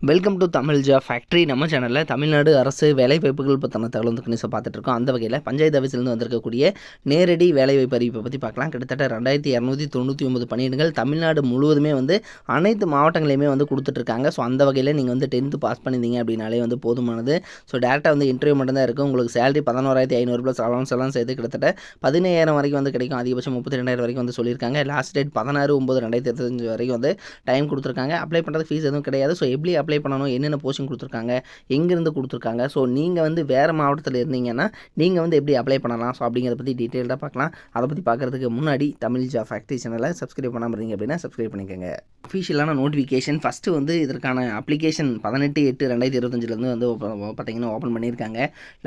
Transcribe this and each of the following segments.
Welcome to Tamil job factory. நம்ம சேனலில் தமிழ்நாடு அரசு வேலைவாய்ப்புகள் பற்றின தகவல் வந்து கணிசம் பார்த்துட்ருக்கோம். அந்த வகையில் பஞ்சாயத்து ஆஃபீஸ்லேருந்து வந்திருக்கக்கூடிய நேரடி வேலைவாய்ப்பு அறிவிப்பை பற்றி பார்க்கலாம். கிட்டத்தட்ட 2299 பணியிடங்கள் தமிழ்நாடு முழுவதுமே வந்து அனைத்து மாவட்டங்களையுமே வந்து கொடுத்துட்ருக்காங்க. ஸோ அந்த வகையில் நீங்கள் வந்து 10th பாஸ் பண்ணியிருந்தீங்க அப்படின்னாலே வந்து போதுமானது. ஸோ டேரெக்டாக வந்து இன்டர்வியூ மட்டும்தான் இருக்குது. உங்களுக்கு சேலரி 11,500 ப்ளஸ் அலவன்ஸ் எல்லாம் சேர்த்து கிட்டத்தட்ட 17,000 வரைக்கும் வந்து கிடைக்கும். அதிகபட்சம் 32,000 வரைக்கும் வந்து சொல்லியிருக்காங்க. லாஸ்ட் டேட் 16/9/2025 வரைக்கும் வந்து டைம் கொடுத்துருக்காங்க. அப்ளை பண்ணுறது ஃபீஸ் எதுவும் கிடையாது. ஸோ எப்படி அப்ளை பண்ணணும், என்னென்ன போஸ்டிங் கொடுத்துருக்காங்க, எங்கேருந்து கொடுத்துருக்காங்க, ஸோ நீங்கள் வந்து வேறு மாவட்டத்தில் இருந்தீங்கன்னா நீங்கள் வந்து எப்படி அப்ளை பண்ணலாம், ஸோ அப்படிங்கிறத பற்றி டீட்டெயில்டாக பார்க்கலாம். அதை பற்றி பார்க்குறதுக்கு முன்னாடி தமிழ் ஜாப் ஃபேக்ட்ரி சேனலை சப்ஸ்கிரைப் பண்ணாமல் இருந்தீங்க அப்படின்னா சப்ஸ்கிரைப் பண்ணிக்கோங்க. அஃபிஷியலான நோட்டிஃபிகேஷன் ஃபஸ்ட்டு வந்து இதற்கான அப்ளிகேஷன் 18/8/2025 வந்து பார்த்தீங்கன்னா ஓப்பன் பண்ணியிருக்காங்க.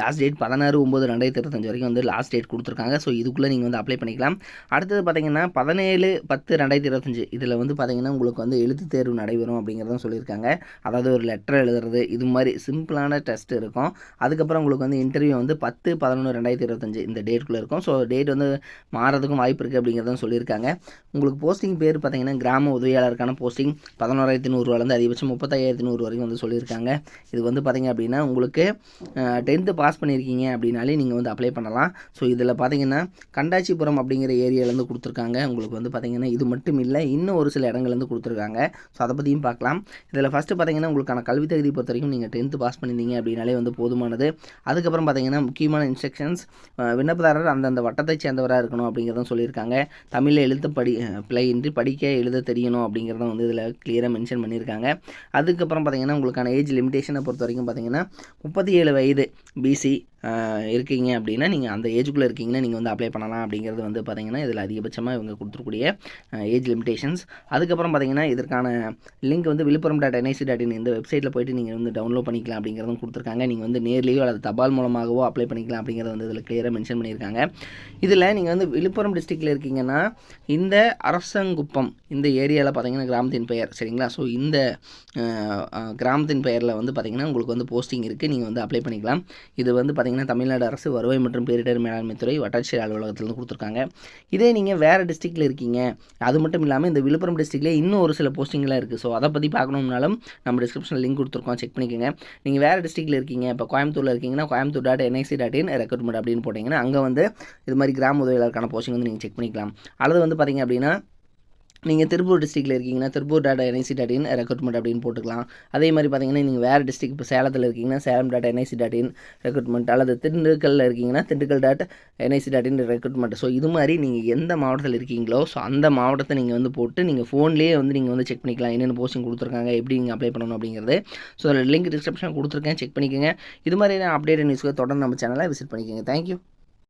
லாஸ்ட் டேட் 16/9/2025 வரைக்கும் வந்து லாஸ்ட் டேட் கொடுத்துருக்காங்க. ஸோ இதுக்குள்ளே நீங்கள் வந்து அப்ளை பண்ணிக்கலாம். அடுத்தது பார்த்தீங்கன்னா 17/10/2025 இதில் வந்து பார்த்தீங்கன்னா உங்களுக்கு வந்து எழுத்து தேர்வு நடைபெறும் அப்படிங்கிறதும் சொல்லியிருக்காங்க. அதாவது ஒரு லெட்டர் எழுதுறது, இது மாதிரி சிம்பிளான டெஸ்ட் இருக்கும். அதுக்கப்புறம் உங்களுக்கு வந்து இன்டர்வியூ வந்து 10/11/2025 இந்த டேட்டுக்குள்ளே இருக்கும். ஸோ டேட் வந்து மாறதுக்கும் வாய்ப்பு இருக்குது அப்படிங்கிறதும் சொல்லியிருக்காங்க. உங்களுக்கு போஸ்டிங் பேர் பார்த்தீங்கன்னா கிராம உதவியாளருக்கான போஸ்டிங் 11,100 அதிகபட்சம் 35,100 வரைக்கும் வந்து சொல்லியிருக்காங்க. இது வந்து பார்த்தீங்க அப்படின்னா உங்களுக்கு 10th பாஸ் பண்ணியிருக்கீங்க அப்படின்னாலே நீங்கள் வந்து அப்ளை பண்ணலாம். ஸோ இதில் பார்த்தீங்கன்னா கண்டாச்சிபுரம் அப்படிங்கிற ஏரியாவிலேருந்து கொடுத்துருக்காங்க. உங்களுக்கு வந்து பார்த்தீங்கன்னா இது மட்டும் இல்லை, இன்னும் ஒரு சில இடங்கள்லேருந்து கொடுத்துருக்காங்க. ஸோ அதை பற்றியும் பார்க்கலாம். இதில் ஃபஸ்ட்டு பார்த்தீங்கன்னா உங்களுக்கான கல்வி தகுதி பொறுத்த வரைக்கும் நீங்கள் 10th பாஸ் பண்ணியிருந்தீங்க அப்படின்னாலே வந்து போதுமானது. அதுக்கப்புறம் பார்த்தீங்கன்னா முக்கியமான இன்ஸ்ட்ரக்ஷன்ஸ், விண்ணப்பதாரர் அந்தந்த வட்டத்தை சேர்ந்தவராக இருக்கணும் அப்படிங்கிறதும் சொல்லியிருக்காங்க. தமிழில் எழுத்து பிழையின்றி படிக்க எழுத தெரியணும் அப்படிங்கிறதும் வந்து இதில் கிளியராக மென்ஷன் பண்ணியிருக்காங்க. அதுக்கப்புறம் பார்த்தீங்கன்னா உங்களுக்கான ஏஜ் லிமிடேஷனை பொறுத்த வரைக்கும் பார்த்தீங்கன்னா 37 வயது பிசி இருக்கீங்க அப்படின்னா நீங்கள் அந்த ஏஜுக்குள்ளே இருக்கீங்கன்னா நீங்கள் வந்து அப்ளை பண்ணலாம் அப்படிங்கிறது வந்து பார்த்தீங்கன்னா இதில் அதிகபட்சமாக இவங்க கொடுத்துருக்கூடிய ஏஜ் லிமிடேஷன்ஸ். அதுக்கப்புறம் பார்த்தீங்கன்னா இதற்கான லிங்க் வந்து விழுப்புரம்.nic.in இந்த வெப்சைட்டில் போய்ட்டு நீங்கள் வந்து டவுன்லோட் பண்ணிக்கலாம் அப்படிங்கிறதும் கொடுத்துருக்காங்க. நீங்கள் வந்து நேர்லேயோ அல்லது தபால் மூலமாகவோ அப்ளை பண்ணிக்கலாம் அப்படிங்கிறத வந்து இதில் கிளியராக மென்ஷன் பண்ணியிருக்காங்க. இதில் நீங்கள் வந்து விழுப்புரம் டிஸ்ட்ரிக்டில் இருக்கீங்கன்னா இந்த அரசங்குப்பம் இந்த ஏரியாவில் பார்த்தீங்கன்னா கிராமத்தின் பெயர் சரிங்களா. ஸோ இந்த கிராமத்தின் பெயரில் வந்து பார்த்தீங்கன்னா உங்களுக்கு வந்து போஸ்டிங் இருக்குது, நீங்கள் வந்து அப்ளை பண்ணிக்கலாம். இது வந்து பார்த்தீங்கன்னா தமிழ்நாடு அரசு வருவாய் மற்றும் பேரிடர் மேலாண்மை துறை வட்டாட்சியர் அலுவலகத்திலிருந்து கொடுத்துருக்காங்க. இதே நீங்கள் வேறு டிஸ்ட்ரிக்டில் இருக்கீங்க, அது மட்டும் இல்லாமல் இந்த விழுப்புரம் டிஸ்ட்ரிக்ட்லேயே இன்னும் ஒரு சில போஸ்டிங்லாம் இருக்குது. ஸோ அதை பற்றி பார்க்கணும்னாலும் நம்ம டிஸ்கிரிப்ஷனில் லிங்க் கொடுத்துருக்கோம், செக் பண்ணிக்கோங்க. நீங்கள் வேறு டிஸ்ட்ரிக்டில் இருக்கீங்க, இப்போ கோயம்புத்தூரில் இருக்கீங்கன்னா கோயம்புத்தூர்.nic.in ரெக்ரூட்மெண்ட் அப்படின்னு போட்டிங்கன்னா அங்கே வந்து இது மாதிரி கிராம உதவியாளருக்கான போஸ்டிங் வந்து நீங்கள் செக் பண்ணிக்கலாம். அல்லது வந்து பார்த்தீங்க அப்படின்னா நீங்கள் திருப்பூர் டிஸ்ட்ரிக்டில் இருக்கீங்கன்னா திருப்பூர்.nic.in ரெக்ரூட்மெண்ட் அப்படின்னு போட்டுக்கலாம். அதே மாதிரி பார்த்தீங்கன்னா நீங்கள் வேறு டிஸ்ட்ரிக்ட் இப்போ சேலத்தில் இருக்கீங்கன்னா சேலம்.nic.in ரெக்ரூட்மெண்ட், அல்லது திண்டுக்கல்லில் இருக்கீங்கன்னா திண்டுக்கல்.nic.in ரெக்ரூட்மெண்ட். ஸோ இது மாதிரி நீங்கள் எந்த மாவட்டத்தில் இருக்கீங்களோ ஸோ அந்த மாவட்டத்தை நீங்கள் வந்து போட்டு நீங்கள் ஃபோன்லேயே வந்து நீங்கள் வந்து செக் பண்ணிக்கலாம் என்னென்ன போஸ்டிங் கொடுத்துருக்காங்க, எப்படி நீங்கள் அப்ளை பண்ணணும் அப்படிங்கிறது. ஸோ அதில் லிங்க் டிஸ்கிரிப்ஷன் கொடுத்துருக்கேன், செக் பண்ணிக்கோங்க. இது மாதிரியான அப்டேட் நியூஸ்க்கு தொடர்ந்து நம்ம சேனலை விசிட் பண்ணிக்கோங்க. தேங்க்யூ.